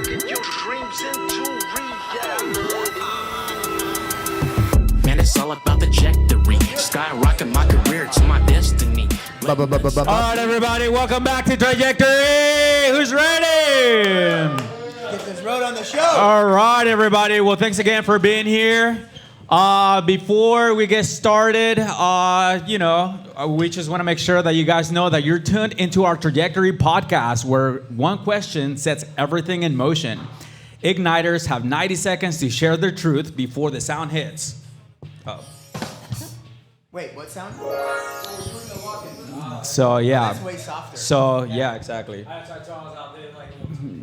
Turning your dreams into reality. Man, it's all about the trajectory. Skyrocketing my career to my destiny. All right, everybody, welcome back to Trajectory. Who's ready? Get this road on the show. All right, everybody. Well, thanks again for being here. Before we get started, we just want to make sure that you guys know that you're tuned into our Trajectory podcast, where one question sets everything in motion. Igniters have 90 seconds to share their truth before the sound hits. Wait, what sound? So, yeah. That's way softer. So, yeah, exactly.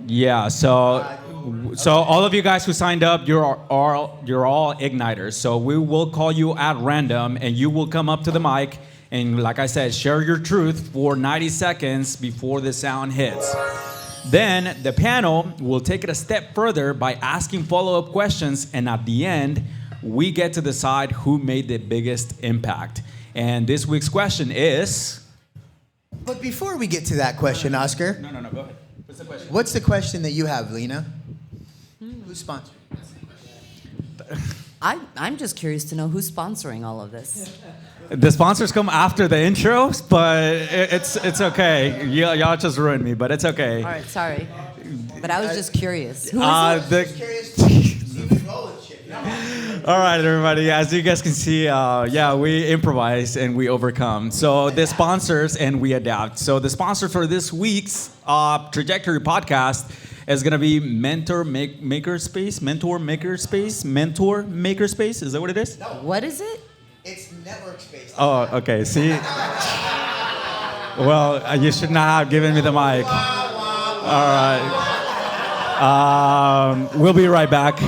Yeah, so all of you guys who signed up, you're all igniters. So we will call you at random, and you will come up to the mic and, like I said, share your truth for 90 seconds before the sound hits. Then the panel will take it a step further by asking follow-up questions, and at the end, we get to decide who made the biggest impact. And this week's question is... But before we get to that question, Oscar. No, go ahead. What's the question? What's the question that you have, Lena? Who's sponsoring? I'm just curious to know who's sponsoring all of this. The sponsors come after the intros, but it's okay. Y'all just ruined me, but it's okay. All right, sorry. But I was just curious. Who is it? Curious to see who's rolling shit. All right, everybody. As you guys can see, we improvise and we overcome. So the sponsors and we adapt. So the sponsor for this week's Trajectory podcast is going to be Mentor Makerspace. Is that what it is? No. What is it? It's network space. Oh, okay. See? Well, you should not have given me the mic. All right. We'll be right back.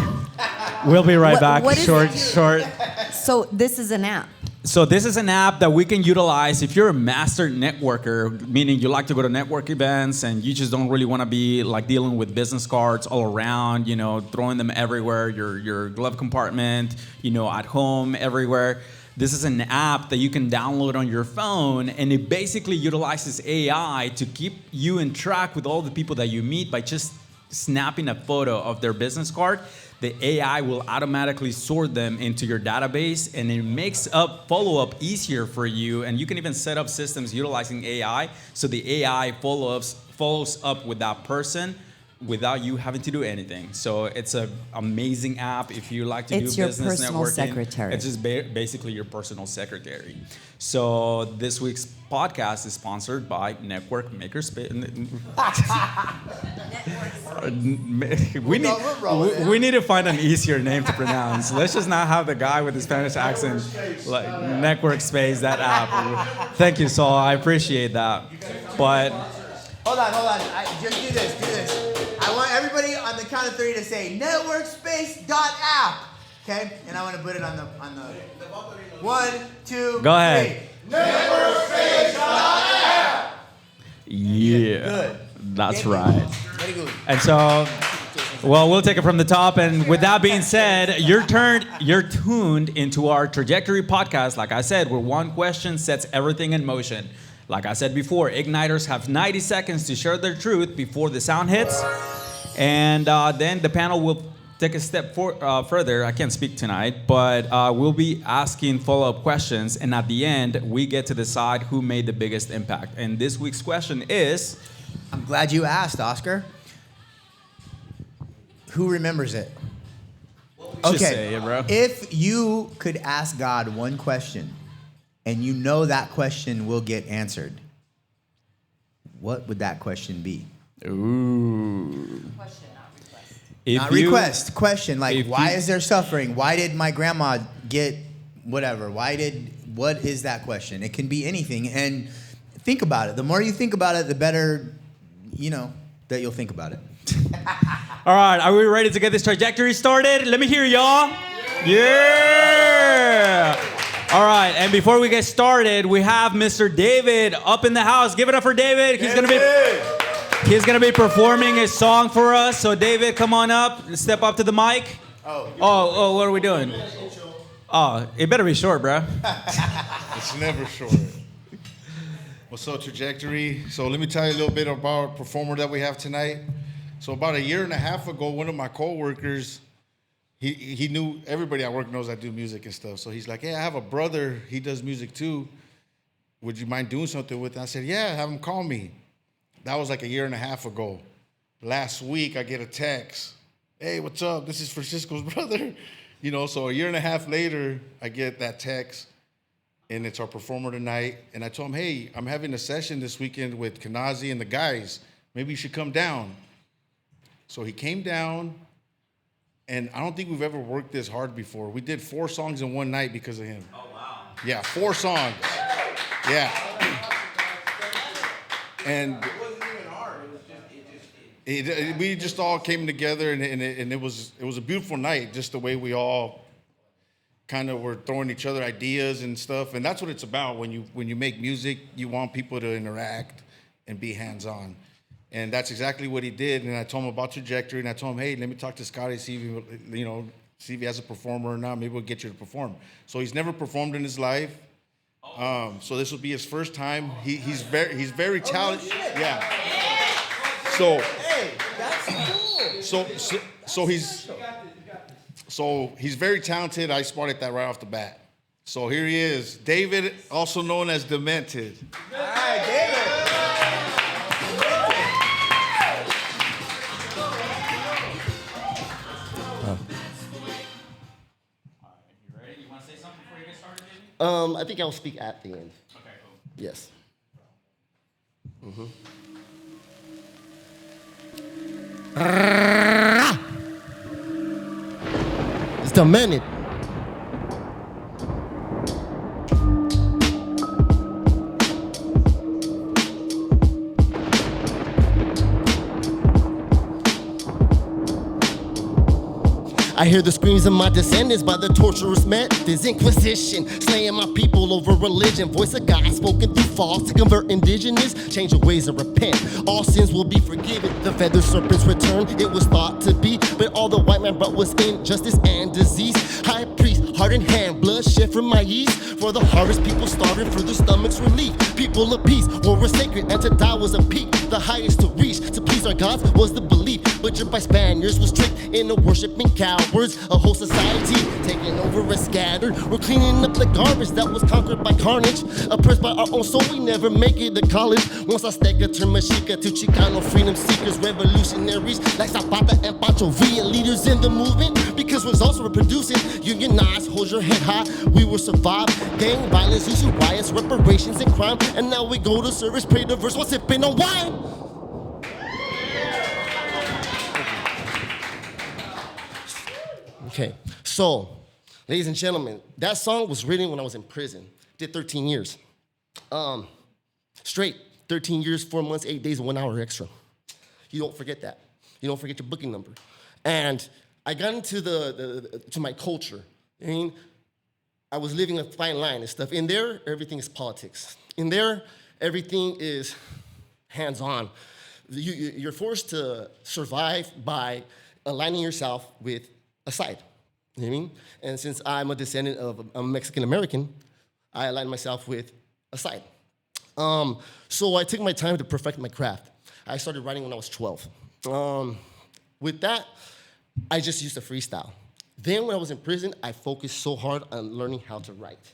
We'll be right back. What is Short. So this is an app. So this is an app that we can utilize if you're a master networker, meaning you like to go to network events and you just don't really want to be like dealing with business cards all around, throwing them everywhere, your glove compartment, at home, everywhere. This is an app that you can download on your phone, and it basically utilizes AI to keep you in track with all the people that you meet by just snapping a photo of their business card. The AI will automatically sort them into your database, and it makes up follow-up easier for you. And you can even set up systems utilizing AI, so the AI follows up with that person without you having to do anything. So it's an amazing app if you like to do It's your business personal networking. secretary. It's just basically your personal secretary. So this week's podcast is sponsored by Network Makerspace. We need to find an easier name to pronounce. Let's just not have the guy with the Spanish accent, like Network Space, that app. Thank you, Saul. I appreciate that. But Hold on. Just do this. I want everybody on the count of 3 to say networkspace.app. Okay? And I want to put it on the 1, 2, Go ahead. 3. Networkspace.app. yeah, Good. that's Very right. Very good. And so, well, we'll take it from the top. And with that being said, you're tuned into our Trajectory podcast. Like I said, where one question sets everything in motion. Like I said before, Igniters have 90 seconds to share their truth before the sound hits. And then the panel will take a step further. I can't speak tonight, but we'll be asking follow-up questions. And at the end, we get to decide who made the biggest impact. And this week's question is... I'm glad you asked, Oscar. Who remembers it? Just say it, bro. If you could ask God one question, and you know that question will get answered, what would that question be? Ooh. Question, not request. Not request. Question, like, why is there suffering? Why did my grandma get whatever? What is that question? It can be anything. And think about it. The more you think about it, the better, that you'll think about it. All right, are we ready to get this trajectory started? Let me hear y'all. Yeah. All right, and before we get started, we have Mr. David up in the house. Give it up for David. He's gonna be performing a song for us. So David, come on up. Step up to the mic. Oh, what are we doing? Oh, it better be short, bro. It's never short. Well, so Trajectory. So let me tell you a little bit about our performer that we have tonight. So about a year and a half ago, one of my coworkers, he knew, everybody at work knows I do music and stuff. So he's like, hey, I have a brother. He does music too. Would you mind doing something with it? I said, yeah, have him call me. That was like a year and a half ago. Last week, I get a text. Hey, what's up? This is Francisco's brother. You know, so a year and a half later, I get that text, and it's our performer tonight. And I told him, hey, I'm having a session this weekend with Kanazi and the guys. Maybe you should come down. So he came down, and I don't think we've ever worked this hard before. We did 4 songs in one night because of him. Oh, wow. Yeah, 4 songs. Yeah. And it wasn't even hard. It was just we just all came together, and it was a beautiful night, just the way we all kind of were throwing each other ideas and stuff. And that's what it's about. When you make music, you want people to interact and be hands-on. And that's exactly what he did. And I told him about Trajectory, and I told him, hey, let me talk to Scotty, see if he has a performer or not. Maybe we'll get you to perform. So he's never performed in his life. So this will be his first time. He's very talented. Yeah. So Hey, that's cool. So he's very talented. I spotted that right off the bat. So here he is, David, also known as Demented. All right, David. I think I'll speak at the end. Okay, cool. Yes. It's Demented. I hear the screams of my descendants by the torturous methods, Inquisition, slaying my people over religion. Voice of God spoken through false to convert indigenous, change your ways and repent. All sins will be forgiven. The feathered serpent's return, it was thought to be, but all the white man brought was injustice and disease. High priest, heart in hand, blood shed from my yeast. For the harvest, people starving for their stomach's relief. People of peace, war was sacred, and to die was a peak. The highest to reach, to please our gods, was the belief. Butchered by Spaniards, was tricked into worshiping cowards. A whole society taken over and scattered. We're cleaning up the garbage that was conquered by carnage. Oppressed by our own soul, we never make it to college. Once Azteca turned Mexica to Chicano freedom seekers, revolutionaries like Zapata and Pancho Villa, leaders in the movement. Because results were producing, unionized, hold your head high, we will survive. Gang violence, issue riots, reparations and crime. And now we go to service, pray the verse while sipping on wine. Okay, so, ladies and gentlemen, that song was written when I was in prison. Did 13 years. Straight, 13 years, 4 months, 8 days, 1 hour extra. You don't forget that. You don't forget your booking number. And I got into to my culture. I mean, I was living a fine line and stuff. In there, everything is politics. In there, everything is hands-on. You're forced to survive by aligning yourself with a side. You know what I mean? And since I'm a descendant of a Mexican-American, I aligned myself with a side. So I took my time to perfect my craft. I started writing when I was 12. With that, I just used a freestyle. Then when I was in prison, I focused so hard on learning how to write,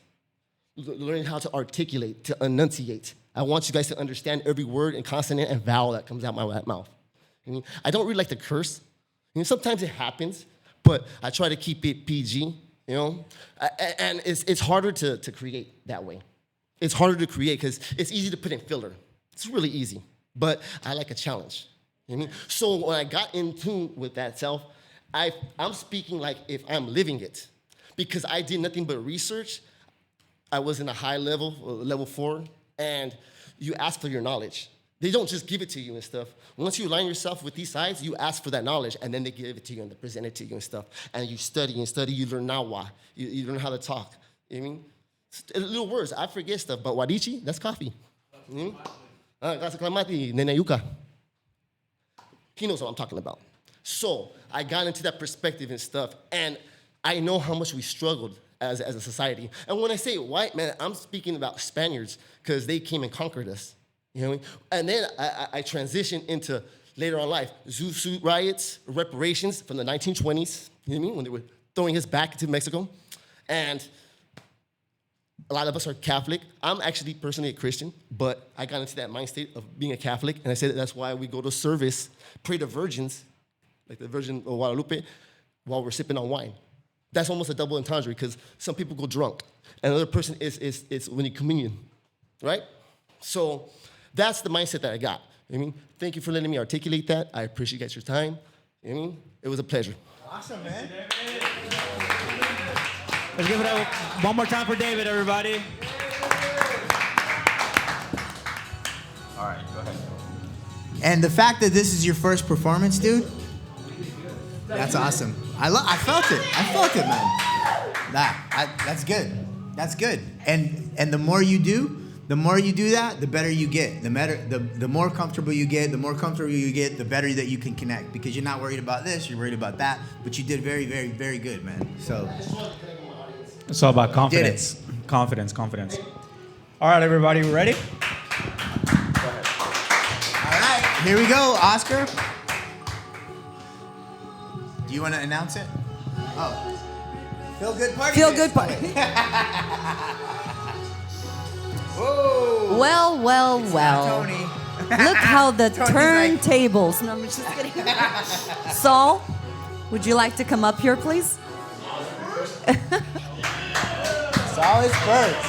learning how to articulate, to enunciate. I want you guys to understand every word and consonant and vowel that comes out my mouth. I mean, I don't really like to curse. You know, sometimes it happens, but I try to keep it PG, you know? And it's harder to create that way. It's harder to create because it's easy to put in filler. It's really easy, but I like a challenge. You know what I mean? So when I got in tune with that self, I'm speaking like if I'm living it. Because I did nothing but research. I was in a high level, level 4, and you ask for your knowledge. They don't just give it to you and stuff. Once you align yourself with these sides, you ask for that knowledge, and then they give it to you and they present it to you and stuff. And you study and study, you learn now why. You learn how to talk. You know what I mean? Little words, I forget stuff, but wadichi, that's coffee. You know? That's clamati, nenayuka. He knows what I'm talking about. So I got into that perspective and stuff, and I know how much we struggled as a society. And when I say white, man, I'm speaking about Spaniards, because they came and conquered us. You know what I mean? And then I transitioned into later on in life. Zoo suit riots, reparations from the 1920s, you know what I mean, when they were throwing us back into Mexico. And a lot of us are Catholic. I'm actually personally a Christian, but I got into that mind state of being a Catholic, and I said that's why we go to service, pray to virgins, like the Virgin of Guadalupe, while we're sipping on wine. That's almost a double entendre because some people go drunk, and another person is when you communion, right? So that's the mindset that I got. You know what I mean, thank you for letting me articulate that. I appreciate you guys your time. You know what I mean, it was a pleasure. Awesome, man. Let's give it up one more time for David, everybody. All right, go ahead. And the fact that this is your first performance, dude, that's awesome. I felt it. I felt it, man. That's good. That's good. And the more you do that, the better you get. The more comfortable you get, the better that you can connect because you're not worried about this, you're worried about that. But you did very, very, very good, man. So it's all about confidence. Confidence. All right, everybody, we ready? all right, here we go, Oscar. Do you want to announce it? Oh, feel good party. Feel good party. Whoa. Well. Tony. Look how the Tony's like- turntables. No, I'm just kidding. Saul, would you like to come up here, please? Saul is first.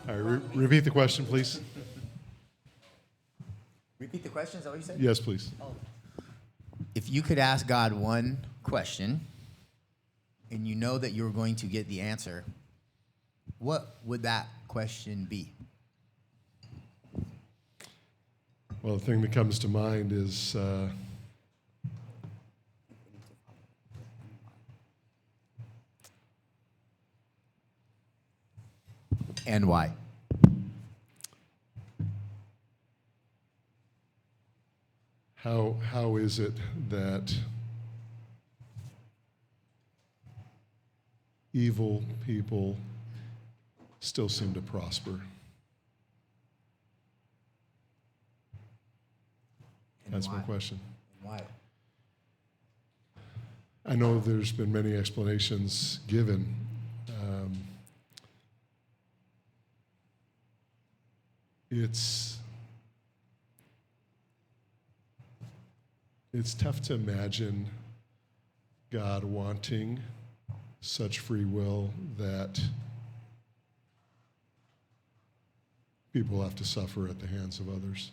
All right, repeat the question, please. Repeat the question. Is that what you said? Yes, please. If you could ask God one question, and you know that you're going to get the answer, what would that question be? Well, the thing that comes to mind is And why? how is it that evil people still seem to prosper? That's my question. Why? I know there's been many explanations given. It's tough to imagine God wanting such free will that people have to suffer at the hands of others.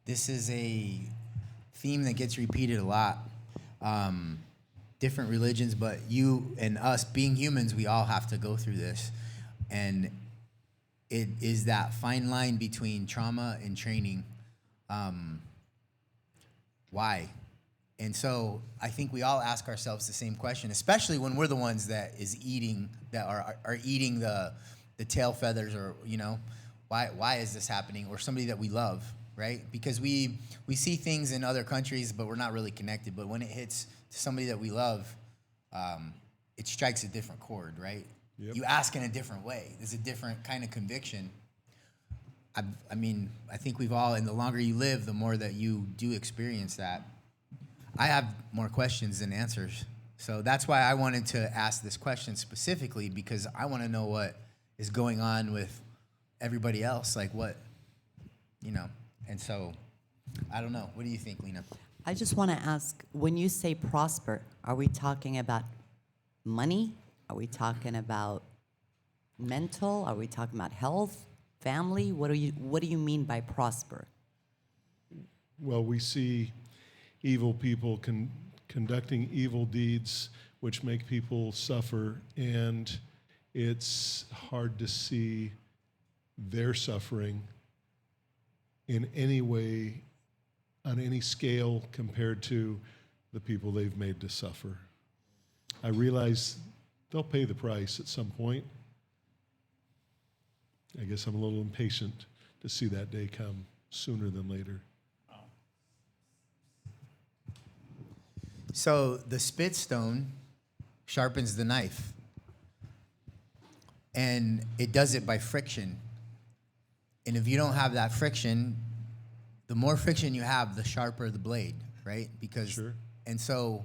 This is a theme that gets repeated a lot. Different religions, but you and us being humans, we all have to go through this. And it is that fine line between trauma and training. Why? And so I think we all ask ourselves the same question, especially when we're the ones that are eating the tail feathers, or why is this happening? Or somebody that we love, right? Because we see things in other countries, but we're not really connected. But when it hits somebody that we love, it strikes a different chord, right? Yep. You ask in a different way. There's a different kind of conviction. I mean, I think we've all, and the longer you live, the more that you do experience that. I have more questions than answers. So that's why I wanted to ask this question specifically, because I want to know what is going on with everybody else, like what, and so I don't know. What do you think, Lena? I just want to ask, when you say prosper, are we talking about money? Are we talking about mental? Are we talking about health, family? What do you mean by prosper? Well, we see evil people conducting evil deeds which make people suffer, and it's hard to see their suffering in any way, on any scale, compared to the people they've made to suffer. I realize they'll pay the price at some point. I guess I'm a little impatient to see that day come sooner than later. So the spit stone sharpens the knife. And it does it by friction. And if you don't have that friction, the more friction you have, the sharper the blade, right? Because Sure. and so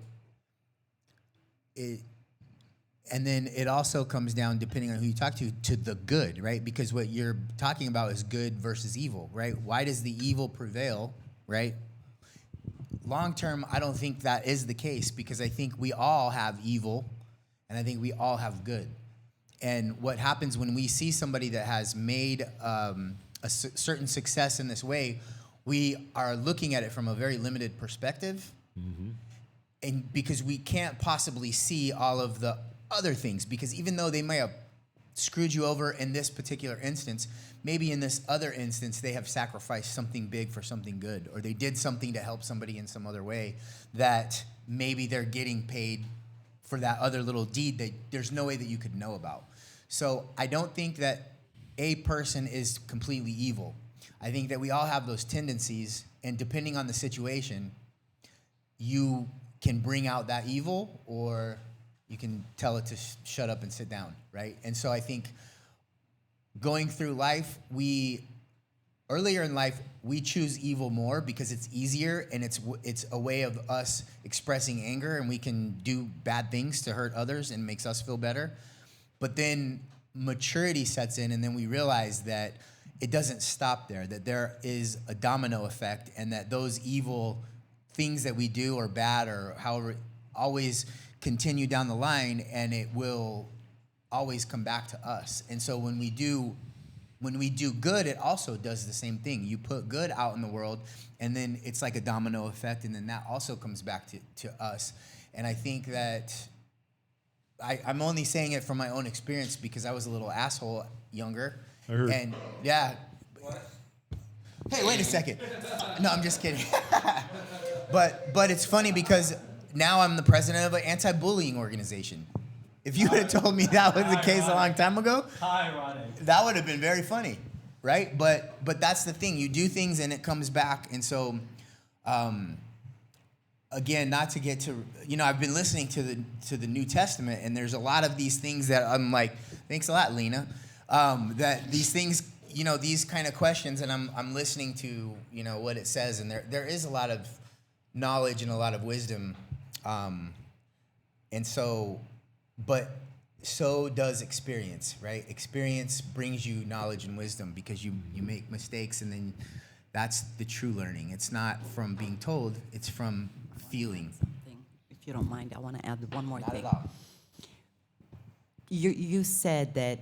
and then it also comes down, depending on who you talk to the good, right? Because what you're talking about is good versus evil, right? Why does the evil prevail, right? Long term, I don't think that is the case, because I think we all have evil and I think we all have good. And what happens when we see somebody that has made certain success in this way, we are looking at it from a very limited perspective. And because we can't possibly see all of the other things, because even though they may have screwed you over in this particular instance, maybe in this other instance they have sacrificed something big for something good, or they did something to help somebody in some other way that maybe they're getting paid for that other little deed that there's no way that you could know about. So I don't think that a person is completely evil. I think that we all have those tendencies, and depending on the situation, you can bring out that evil, or you can tell it to shut up and sit down, right? And so I think going through life, earlier in life, we choose evil more because it's easier, and it's a way of us expressing anger, and we can do bad things to hurt others and makes us feel better. But then maturity sets in, and then we realize that it doesn't stop there, that there is a domino effect, and that those evil things that we do or bad or however always continue down the line, and it will always come back to us. And so when we do good, it also does the same thing. You put good out in the world, and then it's like a domino effect, and then that also comes back to us. And I think that I'm only saying it from my own experience, because I was a little asshole younger. I heard. And yeah. Hey, wait a second. No, I'm just kidding. But it's funny because now I'm the president of an anti-bullying organization. If you would have told me that was the case a long time ago, that would have been very funny, right? But that's the thing. You do things and it comes back. And so, again, not to get to, I've been listening to the New Testament, and there's a lot of these things that I'm like, thanks a lot, Lena. That these things, these kind of questions, and I'm listening to, what it says, and there is a lot of knowledge and a lot of wisdom, and so, but so does experience, right? Experience brings you knowledge and wisdom, because you make mistakes, and then that's the true learning. It's not from being told, it's from feeling. If you don't mind, I want to add one more Not thing. at all. You said that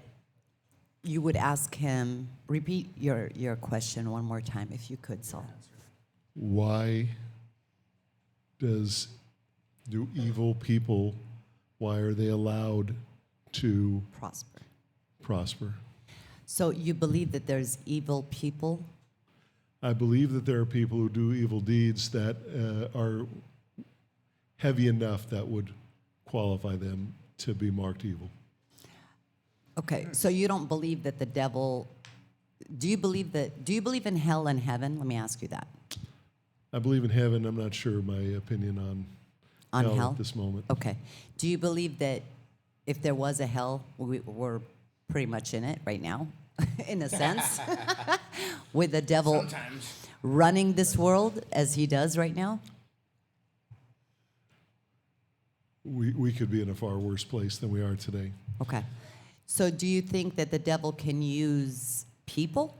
you would ask him, repeat your question one more time, if you could, Saul. Why do evil people, why are they allowed to prosper? So you believe that there's evil people? I believe that there are people who do evil deeds that are heavy enough that would qualify them to be marked evil. Okay, so you don't believe that the devil, do you believe in hell and heaven? Let me ask you that. I believe in heaven. I'm not sure my opinion on hell at this moment. Okay. Do you believe that if there was a hell, we're pretty much in it right now, in a sense, with the devil running this world as he does right now? We could be in a far worse place than we are today. Okay. So do you think that the devil can use people?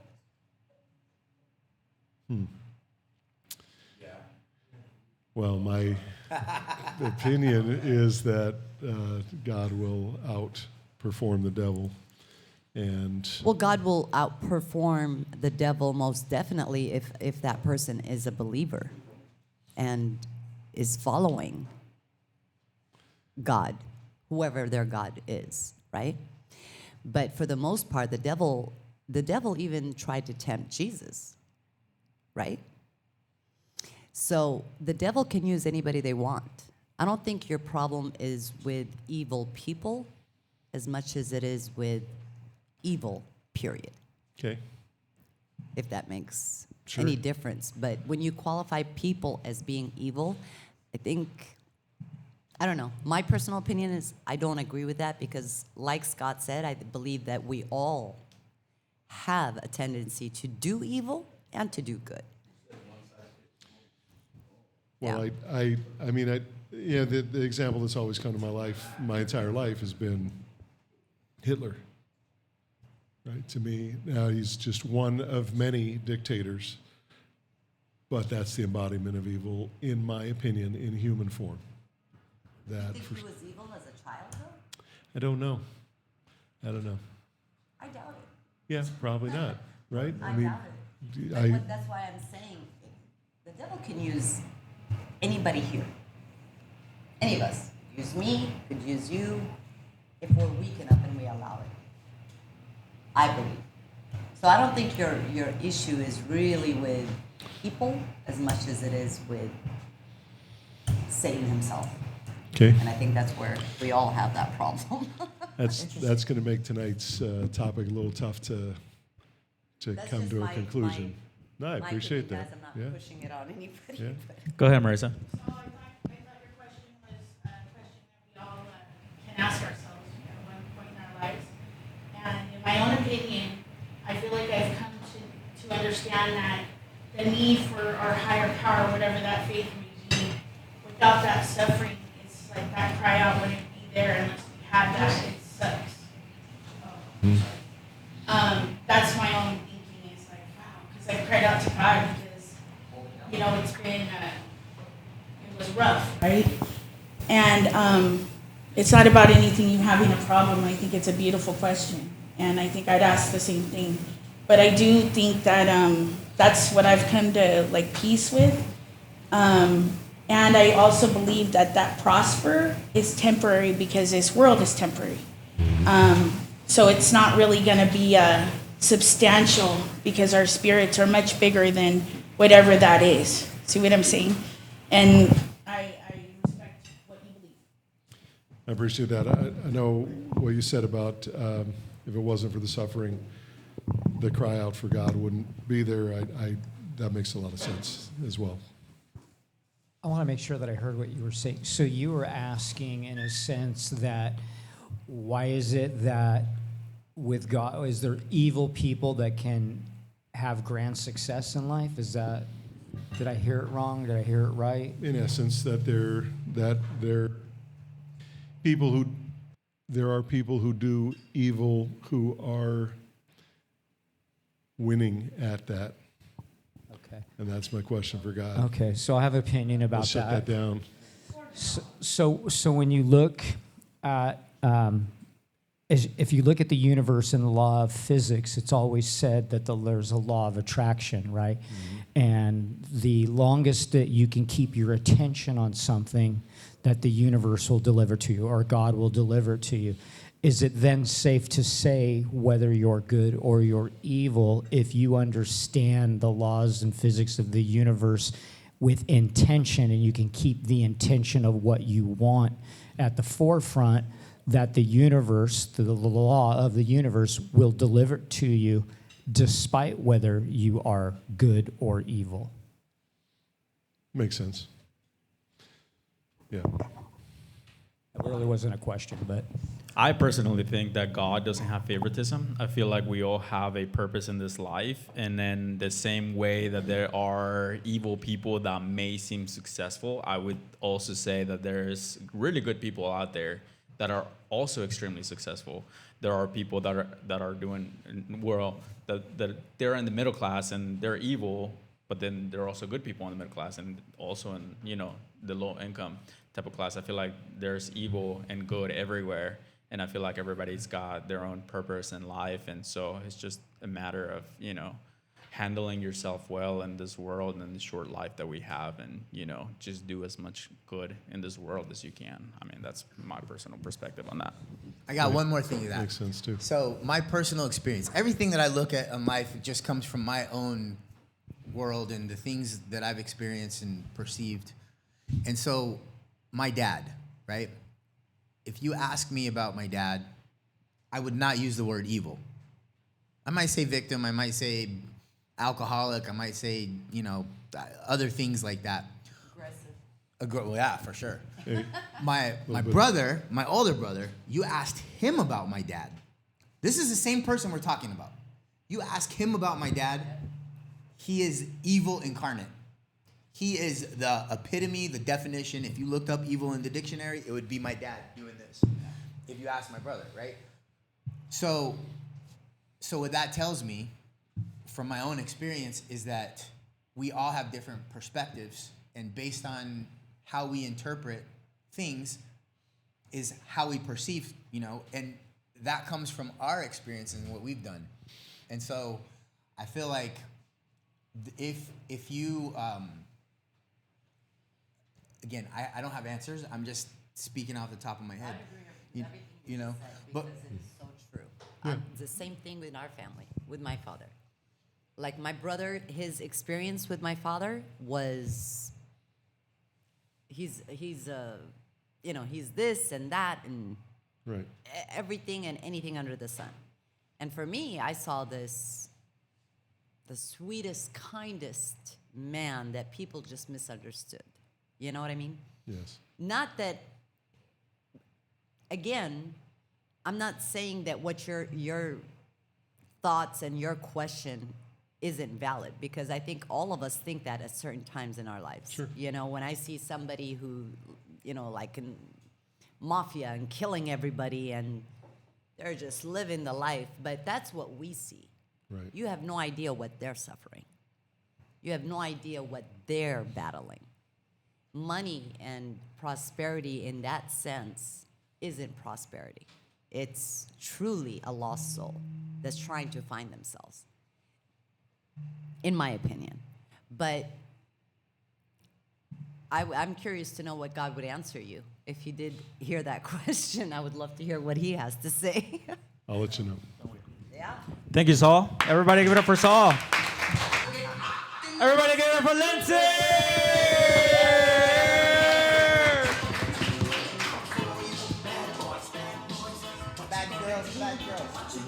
Well, my opinion is that God will outperform the devil. And Well, God will outperform the devil most definitely if that person is a believer and is following God, whoever their God is, right? But for the most part, the devil even tried to tempt Jesus, right? So the devil can use anybody they want. I don't think your problem is with evil people as much as it is with evil, period. okay, if that makes Sure. any difference. But when you qualify people as being evil, I think, I don't know. My personal opinion is I don't agree with that because, like Scott said, I believe that we all have a tendency to do evil and to do good. Well, Yeah. I mean, the example that's always come to my life, my entire life, has been Hitler. Right? To me, now he's just one of many dictators, but that's the embodiment of evil, in my opinion, in human form. That Think for, he was evil as a child, though? I don't know. I don't know. I doubt it. Yeah, probably not. Right? I doubt it. But that's why I'm saying the devil can use anybody here. Any of us. Use me, could use you, if we're weak enough and we allow it. I believe. So I don't think your issue is really with people as much as it is with Satan himself. Okay. And I think that's where we all have that problem. That's going to make tonight's topic a little tough to That's come just to a my- conclusion. No, I My appreciate opinion, that. guys, I'm not Yeah. pushing it on anybody. Yeah. but- Go ahead, Marisa. So I thought your question was a question that we all can ask ourselves at one point in our lives. And in my own opinion, I feel like I've come to understand that the need for our higher power, whatever that faith may be, without that suffering, it's like that cry out wouldn't be there unless we had that. It sucks. That's my own thinking. It's like, wow, because I cried out to God because, it's been, it was rough, right? And it's not about anything you having a problem. I think it's a beautiful question. And I think I'd ask the same thing. But I do think that that's what I've come to peace with. And I also believe that prosper is temporary because this world is temporary. So it's not really going to be substantial because our spirits are much bigger than whatever that is. See what I'm saying? And I respect what you believe. I appreciate that. I know what you said about if it wasn't for the suffering, the cry out for God wouldn't be there. That makes a lot of sense as well. I want to make sure that I heard what you were saying. So you were asking, in a sense, that why is it that with God, is there evil people that can have grand success in life? Did I hear it wrong? Did I hear it right? In essence, that there are people who do evil who are winning at that. Okay. And that's my question for God. Okay, so I have an opinion about Let's shut that down. So when you look at, if you look at the universe and the law of physics, it's always said that there's a law of attraction, right? Mm-hmm. And the longest that you can keep your attention on something, that the universe will deliver to you or God will deliver to you. Is it then safe to say whether you're good or you're evil if you understand the laws and physics of the universe with intention, and you can keep the intention of what you want at the forefront, that the universe, the law of the universe, will deliver it to you despite whether you are good or evil? Makes sense. Yeah. That really wasn't a question, but... I personally think that God doesn't have favoritism. I feel like we all have a purpose in this life. And then the same way that there are evil people that may seem successful, I would also say that there's really good people out there that are also extremely successful. There are people that are doing well, that they're in the middle class and they're evil, but then there are also good people in the middle class and also in, the low income type of class. I feel like there's evil and good everywhere. And I feel like everybody's got their own purpose in life. And so it's just a matter of, handling yourself well in this world and in the short life that we have, and, just do as much good in this world as you can. I mean, that's my personal perspective on that. I got one more thing to that. Makes sense too. So my personal experience, everything that I look at in life just comes from my own world and the things that I've experienced and perceived. And so my dad, right? If you ask me about my dad, I would not use the word evil. I might say victim. I might say alcoholic. I might say, other things like that. Aggressive. Well, yeah, for sure. Hey, My bit. brother, my older brother, you asked him about my dad. This is the same person we're talking about. You ask him about my dad, he is evil incarnate. He is the epitome, the definition. If you looked up evil in the dictionary, it would be my dad doing this. If you ask my brother, right? So what that tells me from my own experience is that we all have different perspectives, and based on how we interpret things is how we perceive, and that comes from our experience and what we've done. And so I feel like if you again, I don't have answers. I'm just speaking off the top of my head. I agree with everything you know, said but because it's so true. It's the same thing with our family, with my father. Like my brother, his experience with my father was he's this and that and right. everything and anything under the sun. And for me, I saw this the sweetest, kindest man that people just misunderstood. You know what I mean? Yes. Not that, again, I'm not saying that what your thoughts and your question isn't valid, because I think all of us think that at certain times in our lives. Sure. When I see somebody who, like in mafia and killing everybody and they're just living the life, but that's what we see. Right. You have no idea what they're suffering. You have no idea what they're battling. Money and prosperity in that sense isn't prosperity. It's truly a lost soul that's trying to find themselves, in my opinion. But I'm curious to know what God would answer you. If you did hear that question, I would love to hear what he has to say. I'll let you know. Yeah. Thank you, Saul. Everybody give it up for Saul. Everybody give it up for Lindsay. Bad girls.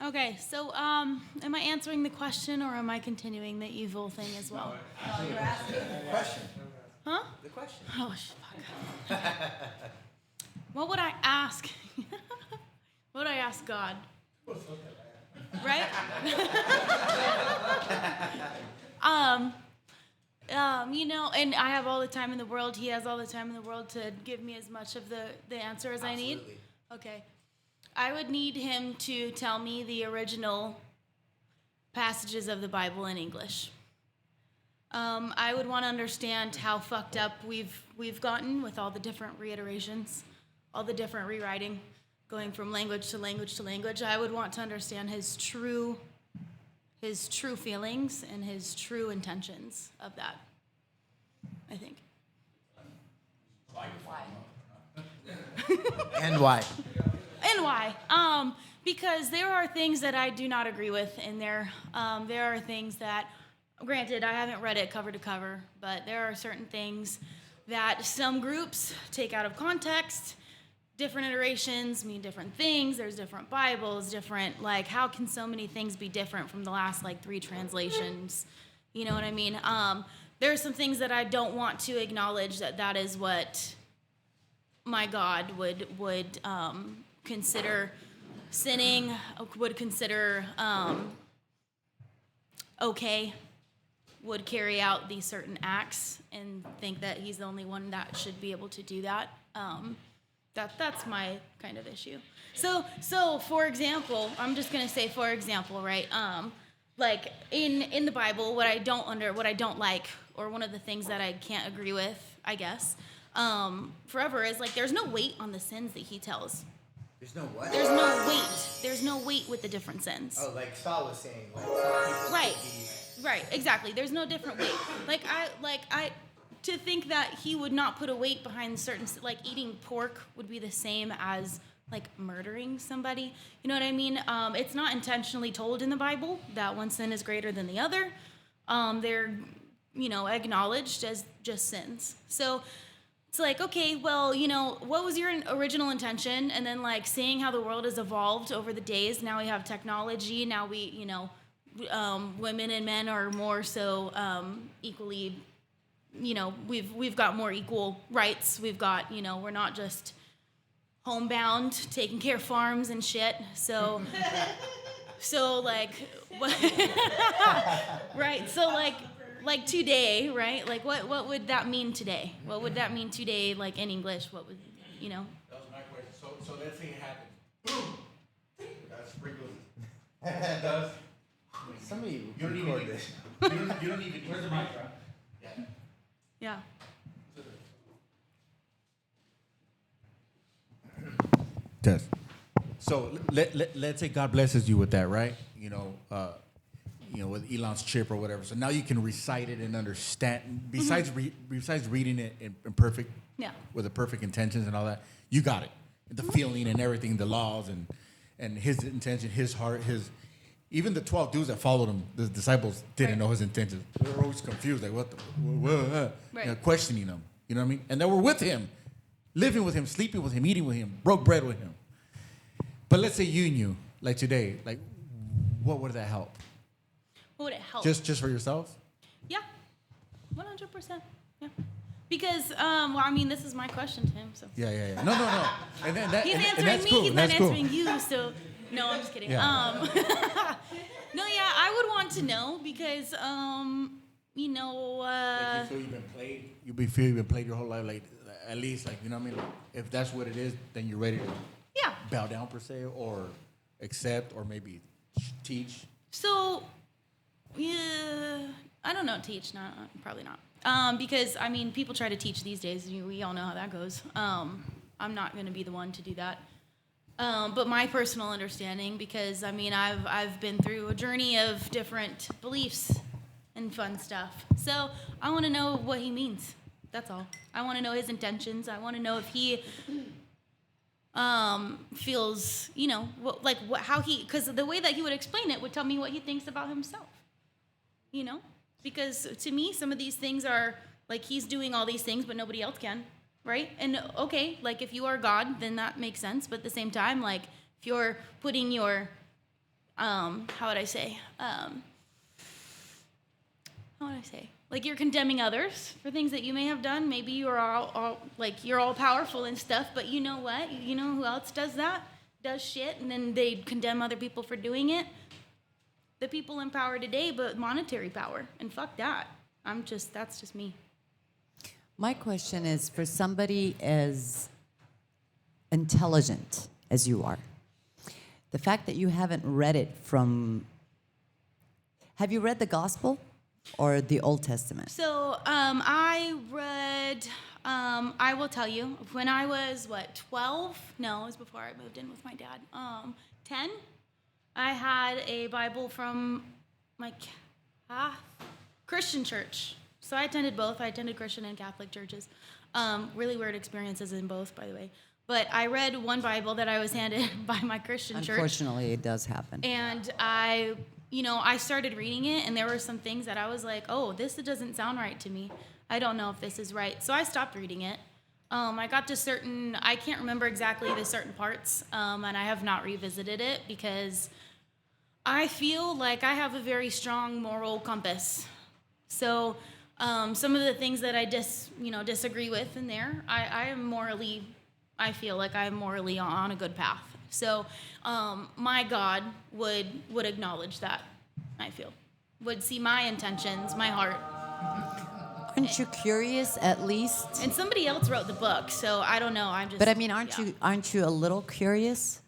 Okay, so am I answering the question or am I continuing the evil thing as well? Question. Huh? The question. Oh, fuck. What would I ask? What would I ask God? Right? And I have all the time in the world. He has all the time in the world to give me as much of the answer as I need. Absolutely. Okay. I would need him to tell me the original passages of the Bible in English. I would want to understand how fucked up we've gotten with all the different reiterations, all the different rewriting, going from language to language to language. I would want to understand his true feelings and his true intentions of that, I think. And why? And why? Because there are things that I do not agree with in there. There are things that, granted, I haven't read it cover to cover, but there are certain things that some groups take out of context. Different iterations mean different things. There's different Bibles, different, how can so many things be different from the last, 3 translations? You know what I mean? There are some things that I don't want to acknowledge that is what my God would consider sinning, would consider okay, would carry out these certain acts and think that he's the only one that should be able to do that. That's my kind of issue. So for example, I'm just gonna say for example, right? In the Bible, what I don't like, or one of the things that I can't agree with, I guess, forever is there's no weight on the sins that he tells. There's no what? There's no weight. There's no weight with the different sins. Oh, like Saul was saying. Some people Right. could be- Right, exactly. There's no different weight. I to think that he would not put a weight behind certain, eating pork would be the same as murdering somebody. You know what I mean? It's not intentionally told in the Bible that one sin is greater than the other. They're, acknowledged as just sins. So it's okay, well, what was your original intention? And then seeing how the world has evolved over the days. Now we have technology. Now we, women and men are more so equally, we've got more equal rights. We've got, we're not just homebound, taking care of farms and shit. So, like, right? So like today, right? Like what would that mean today? What would that mean today, like in English? What would, That was my question. So let's say it happens. Boom! That sprinkles. Somebody You don't record even this. you don't even. Where's the mic, right? Yeah. Yeah. Test. So let's say God blesses you with that, right? With Elon's chip or whatever. So now you can recite it and understand. Besides reading it in perfect, Yeah. with the perfect intentions and all that, you got it. The feeling and everything, the laws and his intention, his heart, even the 12 dudes that followed him, the disciples didn't know his intentions. They were always confused, like Right. questioning him. You know what I mean? And they were with him, living with him, sleeping with him, eating with him, broke bread with him. But let's say you knew, like today, like what would that help? What would it help? Just for yourself? Yeah, 100%. Yeah, because this is my question to him. So Yeah. No. And then that, he's and answering that's me. cool. He's and not that's cool. answering you. So no, I'm just kidding. Yeah. No, yeah, I would want to know because Like you feel you've been played. Feel you've been played your whole life, like at least, like, you know what I mean. Like, if that's what it is, then you're ready to yeah. bow down per se, or accept, or maybe teach. So, yeah, I don't know. Teach? No, probably not. Because people try to teach these days. We all know how that goes. I'm not going to be the one to do that. But my personal understanding, because I've been through a journey of different beliefs and fun stuff. So I want to know what he means. That's all. I want to know his intentions. I want to know if he feels, how he, because the way that he would explain it would tell me what he thinks about himself. Because to me, some of these things are like he's doing all these things, but nobody else can, right? And okay, like if you are God, then that makes sense. But at the same time, like if you're putting your, how would I say? Like you're condemning others for things that you may have done. Maybe you're all like you're all powerful and stuff, but you know what? You know who else does that? Does shit, and then they condemn other people for doing it. The people in power today, but monetary power, and fuck that. That's just me. My question is for somebody as intelligent as you are, the fact that you haven't read it from. Have you read the Gospel or the Old Testament? So I read. I will tell you, when I was 12? No, it was before I moved in with my dad. 10. I had a Bible from my Christian church. So I attended both. I attended Christian and Catholic churches. Really weird experiences in both, by the way. But I read one Bible that I was handed by my Christian church. Unfortunately, it does happen. And I started reading it, and there were some things that I was like, oh, this doesn't sound right to me. I don't know if this is right. So I stopped reading it. I got to I can't remember exactly the certain parts, and I have not revisited it because I feel like I have a very strong moral compass. So some of the things that I disagree with in there, I feel like I'm morally on a good path. So my God would acknowledge that, I feel. Would see my intentions, my heart. Aren't you curious at least? And somebody else wrote the book, so I don't know. But aren't you a little curious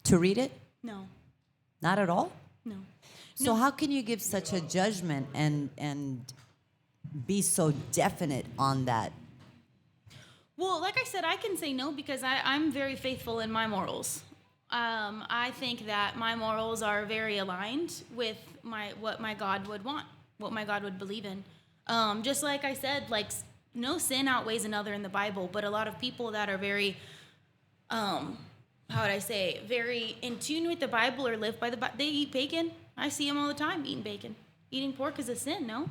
to read it? No. Not at all? No. So how can you give such a judgment and be so definite on that? Well, like I said, I can say no because I'm very faithful in my morals. I think that my morals are very aligned with what my God would want, what my God would believe in. Just like I said, like no sin outweighs another in the Bible, but a lot of people that are very, very in tune with the Bible or live by the Bible, they eat bacon. I see them all the time eating bacon. Eating pork is a sin, no?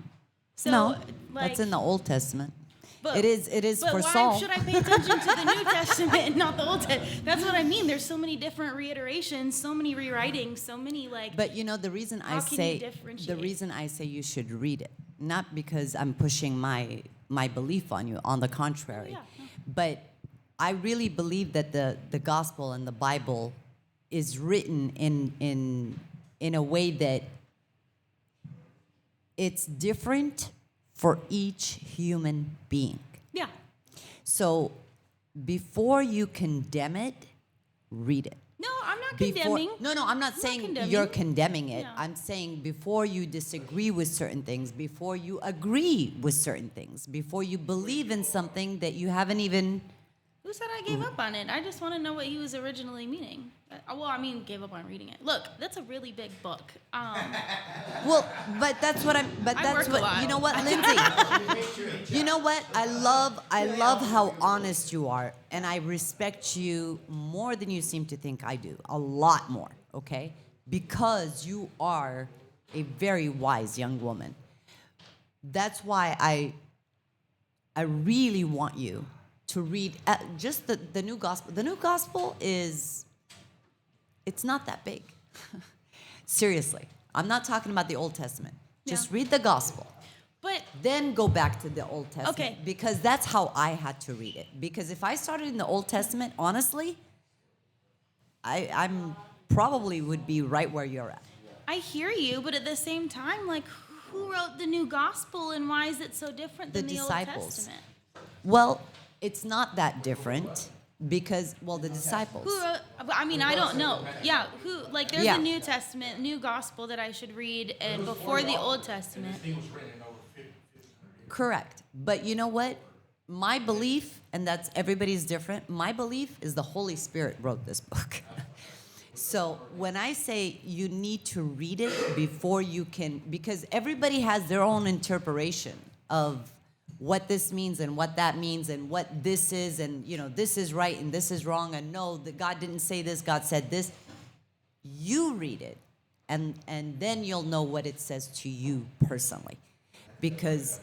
So, no, that's in the Old Testament. It is but for why Saul. should I pay attention to the New Testament and not the Old Testament? That's what I mean. There's so many different reiterations, so many rewritings, so many like. But you know the reason How I can you say differentiate? you should read it, not because I'm pushing my belief on you. On the contrary, Yeah, no. but I really believe that the gospel and the Bible is written in a way that it's different for each human being. Yeah. So before you condemn it, read it. No, I'm not Before- condemning. No, I'm not saying condemning. you're condemning it. Yeah. I'm saying before you disagree with certain things, before you agree with certain things, before you believe in something that you haven't even. Who said I gave up on it? I just want to know what he was originally meaning. Well, I mean, gave up on reading it. Look, that's a really big book. Well, but that's what I'm. But I that's work a what lot. you know. What, Lindsay? You know what? I love how honest you are, and I respect you more than you seem to think I do. A lot more. Okay, because you are a very wise young woman. That's why I really want you to read just the new gospel. The new gospel is. It's not that big. Seriously. I'm not talking about the Old Testament. Just Yeah. read the gospel. But Then go back to the Old Testament. Okay. Because that's how I had to read it. Because if I started in the Old Testament, honestly, I'm probably would be right where you're at. I hear you, but at the same time, like, who wrote the new gospel and why is it so different The than the disciples. Old Testament? Well, it's not that different because, well, the disciples. Who wrote? I mean, I don't know. Yeah, who? Like, there's Yeah. a New Testament, new gospel that I should read, and before the Old Testament. Correct. But you know what? My belief, and that's everybody's different, my belief is the Holy Spirit wrote this book. So when I say you need to read it before you can, because everybody has their own interpretation of what this means and what that means and what this is, and you know, this is right and this is wrong, and no, that God didn't say this, God said this. You read it, and then you'll know what it says to you personally. Because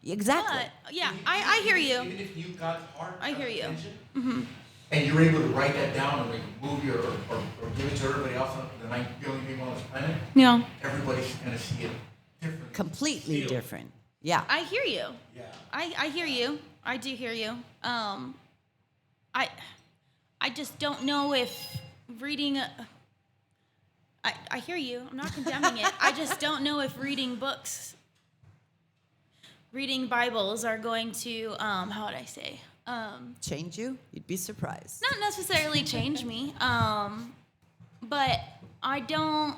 exactly. But yeah, I hear Even you. if you got heart I hear you. attention, and you're able to write that down and like move your or give it to everybody else on the 9 billion people on this planet, Yeah, everybody's gonna see it differently. Completely different. Yeah. I hear you. Yeah. I hear you. I do hear you. I just don't know if reading. I hear you. I'm not condemning it. I just don't know if reading books, reading Bibles are going to how would I say? Change you? You'd be surprised. Not necessarily change me, but I don't.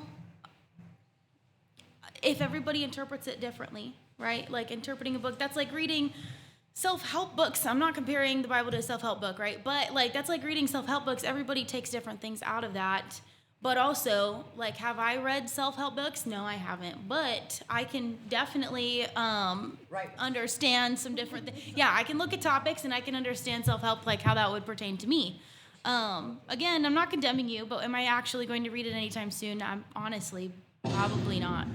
If everybody interprets it differently, right? Like interpreting a book, that's like reading self-help books. I'm not comparing the Bible to a self-help book, right? But like that's like reading self-help books. Everybody takes different things out of that. But also, like, have I read self-help books? No, I haven't. But I can definitely understand some different things. Yeah, I can look at topics and I can understand self-help, like how that would pertain to me. Again, I'm not condemning you, but am I actually going to read it anytime soon? I'm honestly probably not.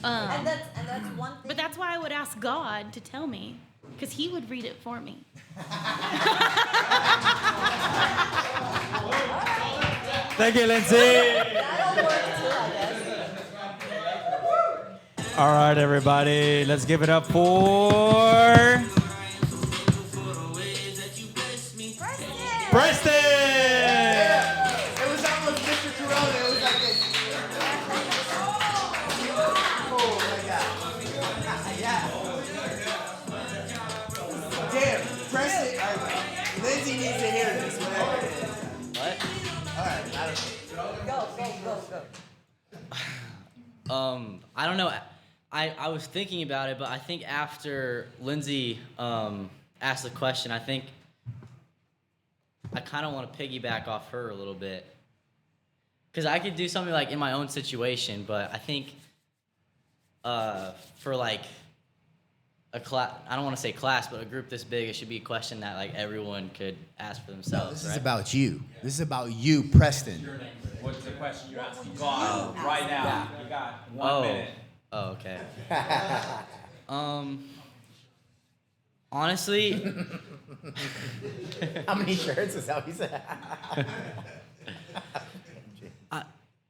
And that's one thing. But that's why I would ask God to tell me, because He would read it for me. Thank you, Lindsay. That'll work too, I guess. All right, everybody, let's give it up for Preston. It was almost Mr. Corona. It was like this. Oh my God. Yeah. Damn, Preston. Lindsay needs to hear this, whatever it is. What? All right, I don't know. Go. I don't know. I was thinking about it, but I think after Lindsay asked the question, I think I kind of want to piggyback off her a little bit. Because I could do something like in my own situation, but I think for like a class, I don't want to say class, but a group this big, it should be a question that like everyone could ask for themselves. This is about you. This is about you, Preston. What's the question you're asking God right now? You got 1 minute. Oh, okay. Honestly, How many shirts is that what he said?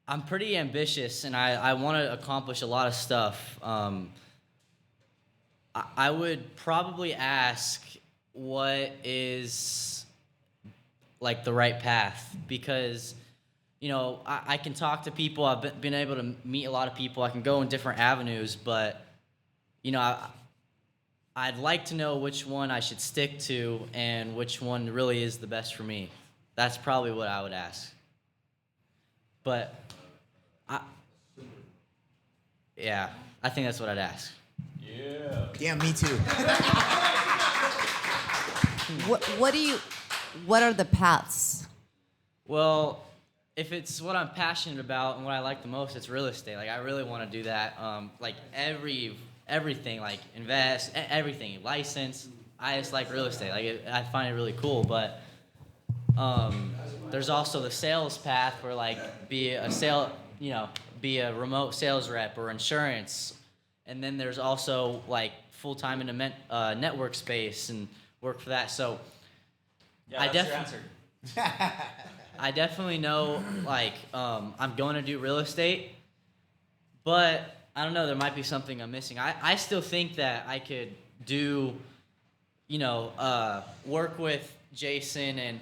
I'm pretty ambitious and I want to accomplish a lot of stuff. I would probably ask what is like the right path, because I can talk to people. I've been able to meet a lot of people. I can go in different avenues, but I'd like to know which one I should stick to and which one really is the best for me. That's probably what I would ask. But I think that's what I'd ask. Yeah, me too. What are the paths? Well, if it's what I'm passionate about and what I like the most, it's real estate. Like I really want to do that. Like everything, like invest, everything, license. I just like real estate. Like I find it really cool. But there's also the sales path, where like be a remote sales rep or insurance. And then there's also like full-time in the network space and work for that. So I definitely know like I'm going to do real estate, but I don't know, there might be something I'm missing. I still think that I could do, work with Jason and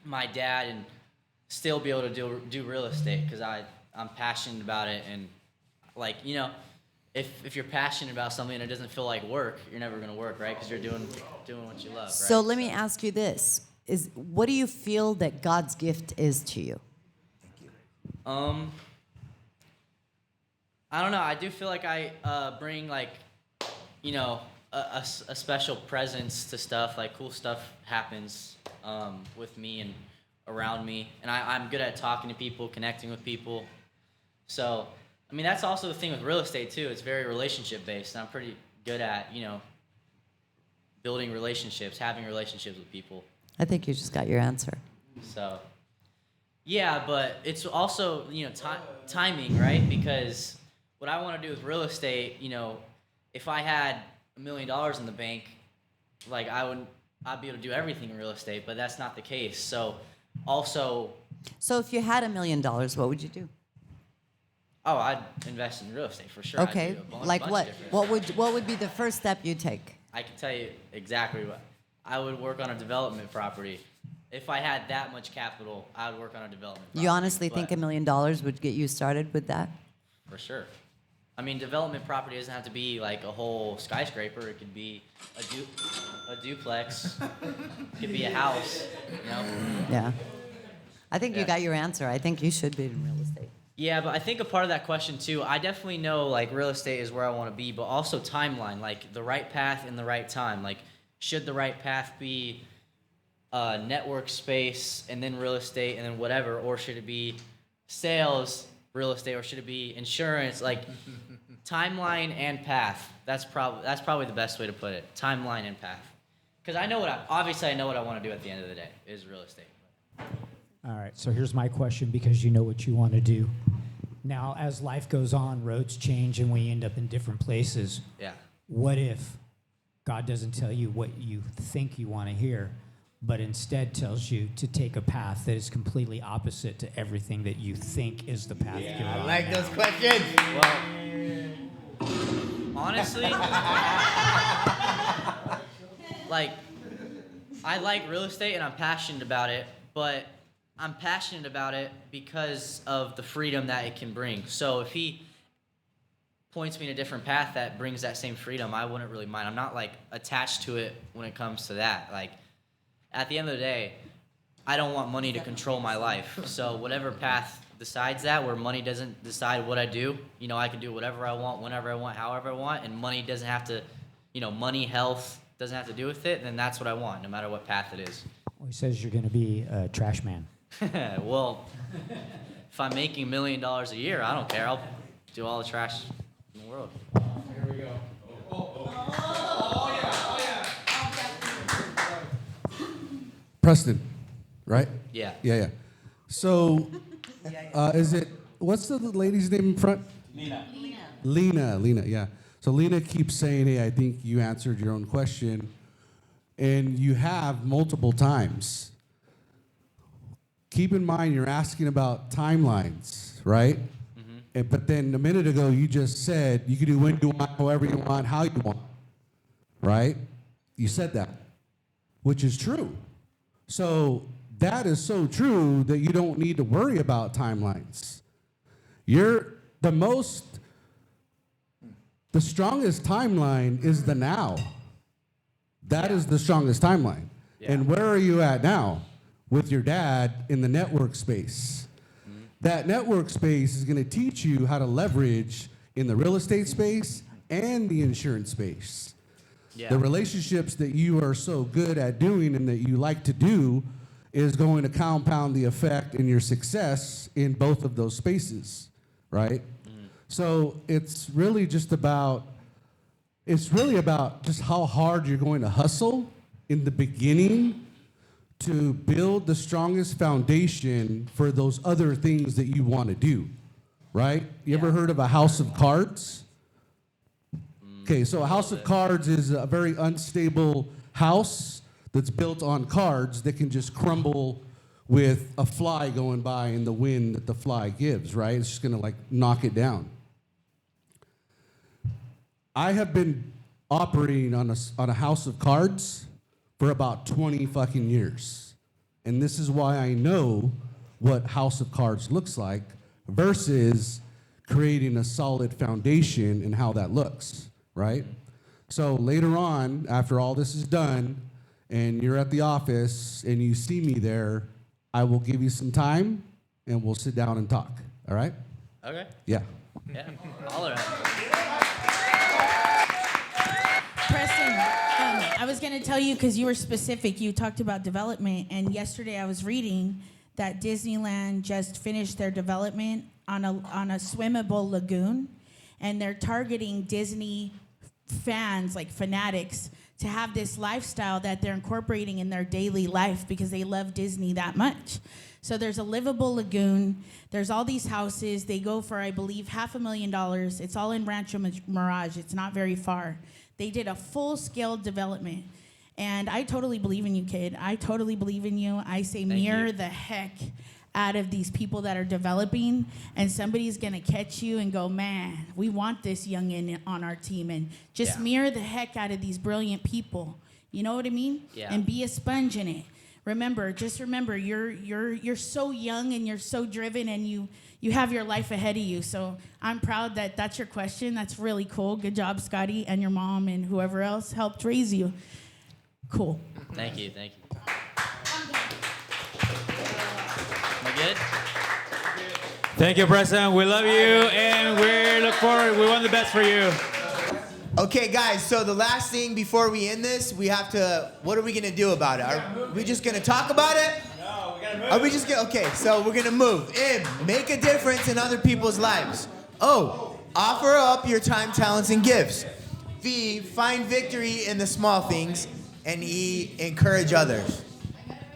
my dad and still be able to do real estate, because I'm passionate about it. And like, if you're passionate about something and it doesn't feel like work, you're never going to work, right? Because you're doing what you love, right? So let me ask you this. What do you feel that God's gift is to you? I don't know. I do feel like I bring like, a special presence to stuff. Like cool stuff happens with me and around me, and I'm good at talking to people, connecting with people. So, I mean, that's also the thing with real estate too. It's very relationship based. I'm pretty good at building relationships, having relationships with people. I think you just got your answer. So, yeah, but it's also, timing, right? Because what I want to do with real estate, if I had $1 million in the bank, like I'd be able to do everything in real estate, but that's not the case. So, also. So if you had $1 million, what would you do? Oh, I'd invest in real estate for sure. Okay, like what? What would be the first step you take? I can tell you exactly what. I would work on a development property. If I had that much capital, I would work on a development property. You honestly think $1 million would get you started with that? For sure. I mean, development property doesn't have to be like a whole skyscraper. It could be a duplex. It could be a house, Yeah. I think you got your answer. I think you should be in real estate. Yeah, but I think a part of that question too, I definitely know like real estate is where I want to be, but also timeline, like the right path in the right time. Like, should the right path be network space and then real estate and then whatever, or should it be sales, real estate, or should it be insurance? Like timeline and path. That's probably the best way to put it. Timeline and path. Because I know what I want to do at the end of the day is real estate. All right, so here's my question, because you know what you want to do. Now, as life goes on, roads change and we end up in different places. Yeah. What if God doesn't tell you what you think you want to hear, but instead tells you to take a path that is completely opposite to everything that you think is the path you're on? I like those questions. Well, honestly, like, I like real estate and I'm passionate about it, but I'm passionate about it because of the freedom that it can bring. So if he points me in a different path that brings that same freedom, I wouldn't really mind. I'm not like attached to it when it comes to that. Like, at the end of the day, I don't want money to control my life. So whatever path decides that, where money doesn't decide what I do, I can do whatever I want, whenever I want, however I want, and money doesn't have to, money, health doesn't have to do with it, then that's what I want, no matter what path it is. Well, he says you're going to be a trash man. Well, if I'm making $1 million a year, I don't care. I'll do all the trash in the world. Here we go. Preston, right? Yeah. Yeah. So, what's the lady's name in front? Lena, yeah. So Lena keeps saying, hey, I think you answered your own question. and you have multiple times. Keep in mind you're asking about timelines, right? But then a minute ago you just said you can do when you want, however you want, how you want, right? You said that, which is true. So that is so true that you don't need to worry about timelines. The strongest timeline is the now. That is the strongest timeline. Yeah. And where are you at now? With your dad in the network space. That network space is going to teach you how to leverage in the real estate space and the insurance space. Yeah. The relationships that you are so good at doing and that you like to do is going to compound the effect in your success in both of those spaces, right? So it's really about just how hard you're going to hustle in the beginning to build the strongest foundation for those other things that you want to do, right? You ever heard of a house of cards? Okay, so a house of cards is a very unstable house that's built on cards that can just crumble with a fly going by and the wind that the fly gives, right? It's just gonna like knock it down. I have been operating on a house of cards for about 20 fucking years. And this is why I know what House of Cards looks like versus creating a solid foundation and how that looks, right? So later on, after all this is done, and you're at the office and you see me there, I will give you some time and we'll sit down and talk, all right? Okay. Yeah. Yeah. All right. Preston, I was going to tell you because you were specific. You talked about development, and yesterday I was reading that Disneyland just finished their development on a swimmable lagoon, and they're targeting Disney fans, like fanatics, to have this lifestyle that they're incorporating in their daily life because they love Disney that much. So there's a livable lagoon. There's all these houses. They go for, I believe, $500,000. It's all in Rancho Mirage. It's not very far. They did a full-scale development. And I totally believe in you, kid. I totally believe in you. I say mirror the heck out of these people that are developing, and somebody's going to catch you and go, man, we want this youngin' on our team. And just mirror the heck out of these brilliant people. You know what I mean? Yeah. And be a sponge in it. Remember, you're so young and you're so driven, and you have your life ahead of you. So I'm proud that that's your question. That's really cool. Good job, Scotty, and your mom and whoever else helped raise you. Cool. Thank you. Thank you. Am I good? Thank you, President. We love you, and we look forward. We want the best for you. Okay, guys, so the last thing before we end this, we have to, what are we going to do about it? Are we just going to talk about it? No, we got to move. Are we just going to, okay, so we're going to move. Make a difference in other people's lives. O, offer up your time, talents, and gifts. V, find victory in the small things. And E, encourage others.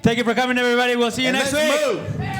Thank you for coming, everybody. We'll see you And next let's week. move.